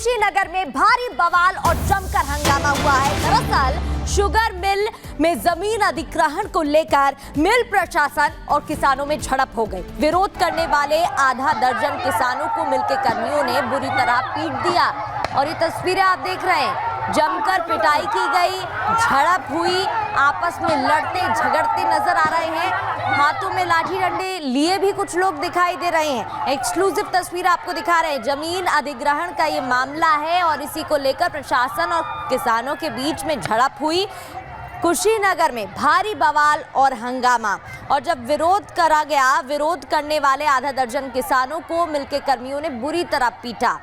कुशीनगर में भारी बवाल और जमकर हंगामा हुआ है। दरअसल शुगर मिल में जमीन अधिग्रहण को लेकर मिल प्रशासन और किसानों में झड़प हो गई। विरोध करने वाले आधा दर्जन किसानों को मिल के कर्मियों ने बुरी तरह पीट दिया और ये तस्वीरें आप देख रहे हैं। जमकर पिटाई की गई, झड़प हुई, आपस में लड़ते झगड़ते नजर आ रहे हैं। हाथों में लाठी डंडे लिए भी कुछ लोग दिखाई दे रहे हैं। एक्सक्लूसिव तस्वीर आपको दिखा रहे हैं। जमीन अधिग्रहण का ये मामला है और इसी को लेकर प्रशासन और किसानों के बीच में झड़प हुई। कुशीनगर में भारी बवाल और हंगामा, और जब विरोध करा गया, विरोध करने वाले आधा दर्जन किसानों को मिलके कर्मियों ने बुरी तरह पीटा।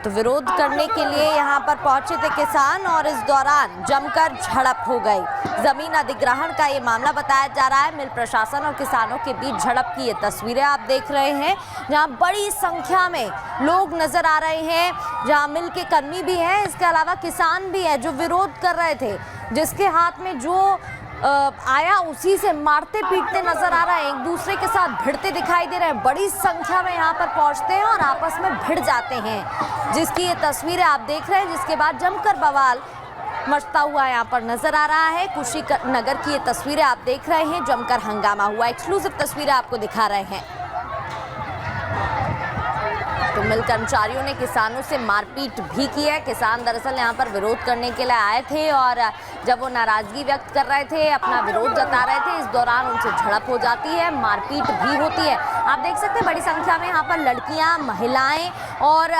तो विरोध करने के लिए यहां पर पहुंचे थे किसान और इस दौरान जमकर झड़प हो गई। जमीन अधिग्रहण का ये मामला बताया जा रहा है। मिल प्रशासन और किसानों के बीच झड़प की ये तस्वीरें आप देख रहे हैं, जहां बड़ी संख्या में लोग नजर आ रहे हैं, जहां मिल के कर्मी भी हैं, इसके अलावा किसान भी हैं जो विरोध कर रहे थे। जिसके हाथ में जो आया उसी से मारते पीटते नजर आ रहा है, एक दूसरे के साथ भिड़ते दिखाई दे रहे हैं। बड़ी संख्या में यहाँ पर पहुंचते हैं और आपस में भिड़ जाते हैं, जिसकी ये तस्वीरें आप देख रहे हैं। जिसके बाद जमकर बवाल मचता हुआ यहाँ पर नजर आ रहा है। कुशीनगर की ये तस्वीरें आप देख रहे हैं, जमकर हंगामा हुआ। एक्सक्लूसिव तस्वीरें आपको दिखा रहे हैं। तो मिल कर्मचारियों ने किसानों से मारपीट भी की है। किसान दरअसल यहाँ पर विरोध करने के लिए आए थे और जब वो नाराजगी व्यक्त कर रहे थे, अपना विरोध जता रहे थे, इस दौरान उनसे झड़प हो जाती है, मारपीट भी होती है। आप देख सकते हैं बड़ी संख्या में यहाँ पर लड़कियाँ, महिलाएं और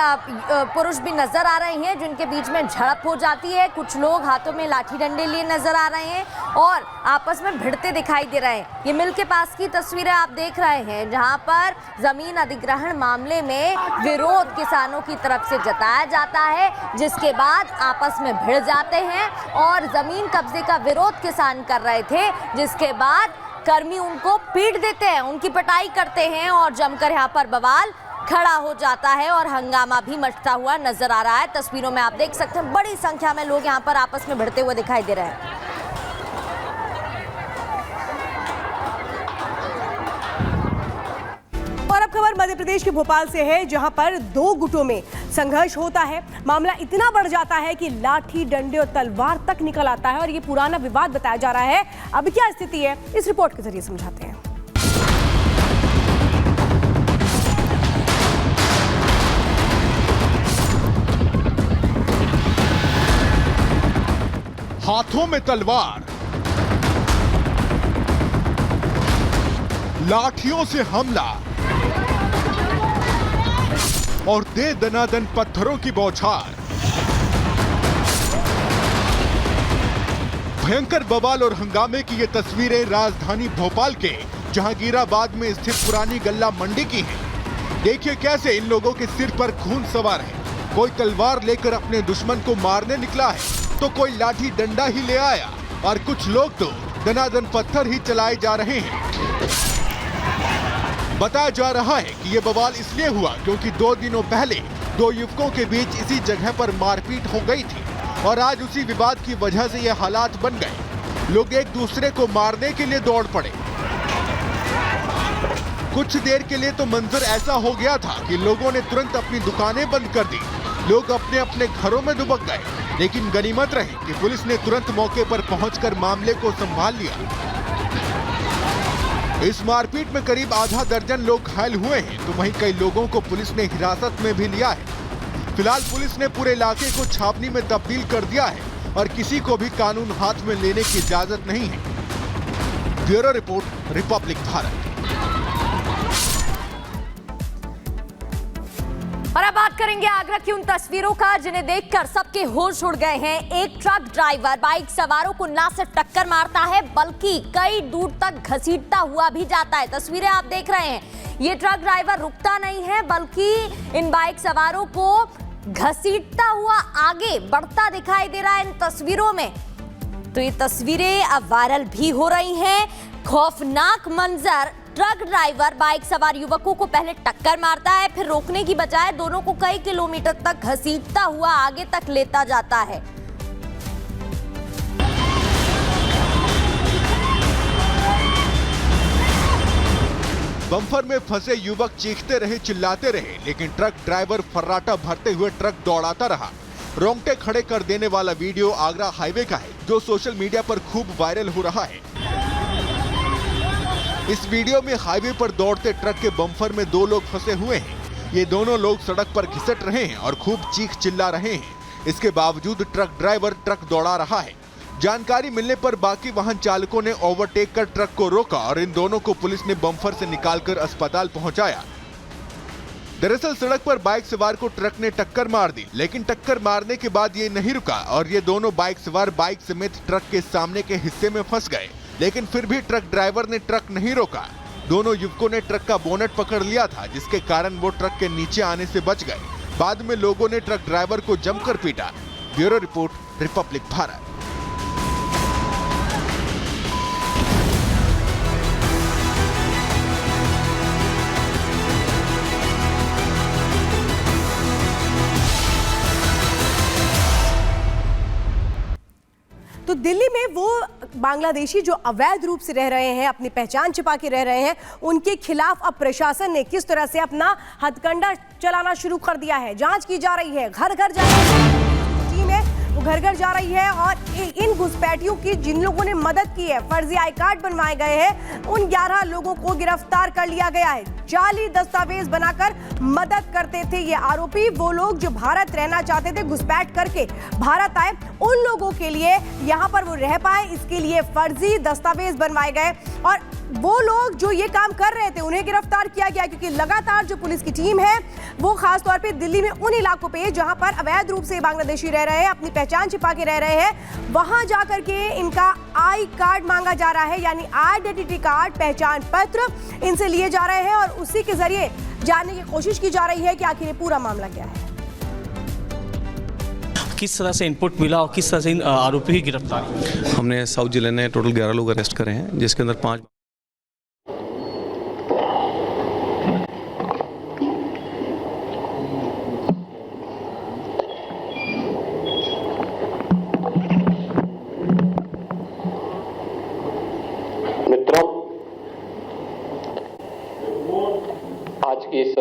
पुरुष भी नजर आ रहे हैं, जिनके बीच में झड़प हो जाती है। कुछ लोग हाथों में लाठी डंडे लिए नजर आ रहे हैं और आपस में भिड़ते दिखाई दे रहे हैं। ये मिल के पास की तस्वीरें आप देख रहे हैं, जहाँ पर जमीन अधिग्रहण मामले में विरोध किसानों की तरफ से जताया जाता है, जिसके बाद आपस में भिड़ जाते हैं और जमीन कब्जे का विरोध किसान कर रहे थे, जिसके बाद कर्मी उनको पीट देते हैं, उनकी पिटाई करते हैं और जमकर यहाँ पर बवाल खड़ा हो जाता है और हंगामा भी मचता हुआ नजर आ रहा है। तस्वीरों में आप देख सकते हैं बड़ी संख्या में लोग यहाँ पर आपस में भिड़ते हुए दिखाई दे रहे हैं। और अब खबर मध्य प्रदेश के भोपाल से है, जहां पर दो गुटों में संघर्ष होता है। मामला इतना बढ़ जाता है कि लाठी डंडे और तलवार तक निकल आता है और ये पुराना विवाद बताया जा रहा है। अब क्या स्थिति है, इस रिपोर्ट के जरिए समझाते हैं। हाथों में तलवार, लाठियों से हमला और दे दनादन पत्थरों की बौछार। भयंकर बवाल और हंगामे की ये तस्वीरें राजधानी भोपाल के जहांगीराबाद में स्थित पुरानी गल्ला मंडी की हैं। देखिए कैसे इन लोगों के सिर पर खून सवार है। कोई तलवार लेकर अपने दुश्मन को मारने निकला है तो कोई लाठी डंडा ही ले आया और कुछ लोग तो दनादन पत्थर ही चलाए जा रहे हैं। बताया जा रहा है कि ये बवाल इसलिए हुआ क्योंकि 2 दिनों पहले 2 युवकों के बीच इसी जगह पर मारपीट हो गई थी और आज उसी विवाद की वजह से ये हालात बन गए। लोग एक दूसरे को मारने के लिए दौड़ पड़े। कुछ देर के लिए तो मंजर ऐसा हो गया था कि लोगों ने तुरंत अपनी दुकानें बंद कर दी। लोग अपने अपने घरों में दुबक गए, लेकिन गनीमत रही कि पुलिस ने तुरंत मौके पर पहुंचकर मामले को संभाल लिया। इस मारपीट में करीब आधा दर्जन लोग घायल हुए हैं, तो वहीं कई लोगों को पुलिस ने हिरासत में भी लिया है। फिलहाल पुलिस ने पूरे इलाके को छावनी में तब्दील कर दिया है और किसी को भी कानून हाथ में लेने की इजाजत नहीं है। Bureau report, Republic Bharat. और अब बात करेंगे आगरा की उन तस्वीरों का जिन्हें देखकर सबके होश उड़ गए हैं। एक ट्रक ड्राइवर बाइक सवारों को ना सिर्फ टक्कर मारता है बल्कि कई दूर तक घसीटता हुआ भी जाता है। तस्वीरें आप देख रहे हैं। ये ट्रक ड्राइवर रुकता नहीं है बल्कि इन बाइक सवारों को घसीटता हुआ आगे बढ़ता दिखाई दे रहा है इन तस्वीरों में। तो ये तस्वीरें अब वायरल भी हो रही हैं। खौफनाक मंजर, ट्रक ड्राइवर बाइक सवार युवकों को पहले टक्कर मारता है, फिर रोकने की बजाय दोनों को कई किलोमीटर तक घसीटता हुआ आगे तक लेता जाता है। बम्पर में फंसे युवक चीखते रहे, चिल्लाते रहे, लेकिन ट्रक ड्राइवर फर्राटा भरते हुए ट्रक दौड़ाता रहा। रोंगटे खड़े कर देने वाला वीडियो आगरा हाईवे का है, जो सोशल मीडिया पर खूब वायरल हो रहा है। इस वीडियो में हाईवे पर दौड़ते ट्रक के बम्पर में 2 लोग फंसे हुए हैं। ये दोनों लोग सड़क पर घिसट रहे हैं और खूब चीख चिल्ला रहे हैं। इसके बावजूद ट्रक ड्राइवर ट्रक दौड़ा रहा है। जानकारी मिलने पर बाकी वाहन चालकों ने ओवरटेक कर ट्रक को रोका और इन दोनों को पुलिस ने बम्पर से निकालकर अस्पताल पहुंचाया। दरअसल सड़क पर बाइक सवार को ट्रक ने टक्कर मार दी, लेकिन टक्कर मारने के बाद ये नहीं रुका और ये दोनों बाइक सवार बाइक समेत ट्रक के सामने के हिस्से में फंस गए। लेकिन फिर भी ट्रक ड्राइवर ने ट्रक नहीं रोका। दोनों युवकों ने ट्रक का बोनेट पकड़ लिया था, जिसके कारण वो ट्रक के नीचे आने से बच गए। बाद में लोगों ने ट्रक ड्राइवर को जमकर पीटा। Bureau report, Republic Bharat. तो दिल्ली में वो बांग्लादेशी जो अवैध रूप से रह रहे हैं, अपनी पहचान छिपा के रह रहे हैं, उनके खिलाफ अब प्रशासन ने किस तरह से अपना हथकंडा चलाना शुरू कर दिया है। जांच की जा रही है, घर घर जा रही है टीम है, वो घर घर जा रही है और इन घुसपैठियों की जिन लोगों ने मदद की है, फर्जी आई कार्ड बनवाए गए हैं, उन 11 लोगों को गिरफ्तार कर लिया गया है। जाली दस्तावेज बनाकर मदद करते थे ये आरोपी। वो लोग जो भारत रहना चाहते थे, घुसपैठ करके भारत आए, उन लोगों के लिए यहाँ पर वो रह पाए, इसके लिए फर्जी दस्तावेज बनवाए गए और वो लोग जो ये काम कर रहे थे उन्हें गिरफ्तार किया गया। क्योंकि लगातार जो पुलिस की टीम है वो खास तौर पे दिल्ली में उन इलाकों पे जहां पर अवैध रूप से बांग्लादेशी रह रहे हैं, अपनी पहचान छिपा के रह रहे हैं, वहां जाकर के इनका आई कार्ड मांगा जा रहा है, यानी आइडेंटिटी कार्ड, पहचान पत्र इनसे लिए जा रहे हैं और उसी के जरिए जानने की कोशिश की जा रही है कि आखिर ये पूरा मामला क्या है। किस तरह से इनपुट मिला और किस तरह से इन आरोपी की गिरफ्तारी? हमने साउथ जिले ने टोटल 11 लोग अरेस्ट करे हैं, जिसके अंदर 5 मित्रों, आज की इस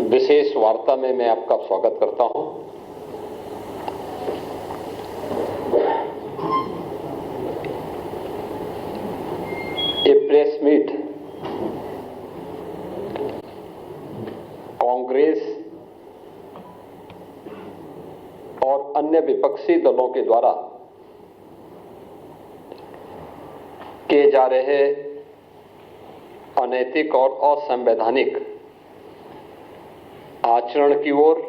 विशेष वार्ता में मैं आपका स्वागत करता हूं। ये प्रेस मीट कांग्रेस और अन्य विपक्षी दलों के द्वारा किए जा रहे अनैतिक और असंवैधानिक आचरण की ओर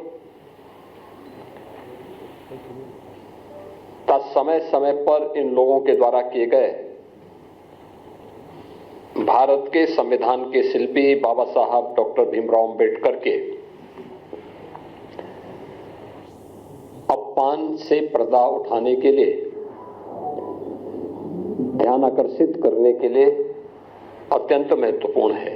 समय समय पर इन लोगों के द्वारा किए गए भारत के संविधान के शिल्पी बाबा साहब डॉक्टर भीमराव अंबेडकर के अपमान से पर्दा उठाने के लिए, ध्यान आकर्षित करने के लिए अत्यंत महत्वपूर्ण है।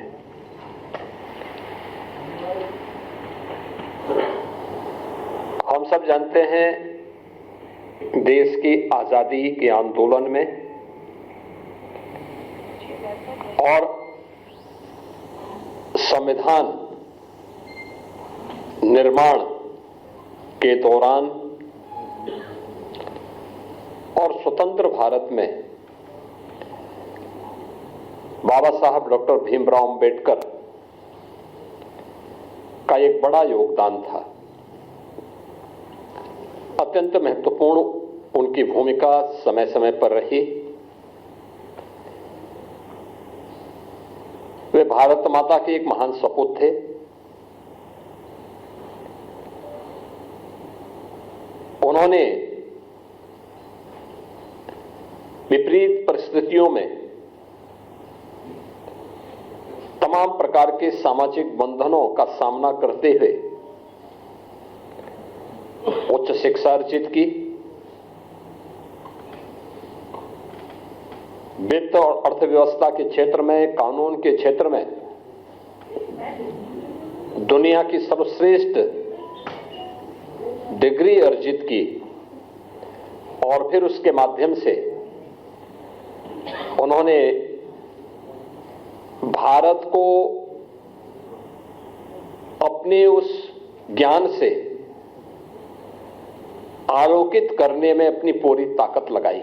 हम सब जानते हैं, देश की आजादी के आंदोलन में और संविधान निर्माण के दौरान और स्वतंत्र भारत में बाबा साहब डॉक्टर भीमराव अंबेडकर का एक बड़ा योगदान था। अत्यंत महत्वपूर्ण उनकी भूमिका समय समय पर रही। वे भारत माता के एक महान सपूत थे। उन्होंने विपरीत परिस्थितियों में तमाम प्रकार के सामाजिक बंधनों का सामना करते हुए उच्च शिक्षा अर्जित की, वित्त और अर्थव्यवस्था के क्षेत्र में, कानून के क्षेत्र में दुनिया की सर्वश्रेष्ठ डिग्री अर्जित की और फिर उसके माध्यम से उन्होंने भारत को अपने उस ज्ञान से आलोकित करने में अपनी पूरी ताकत लगाई।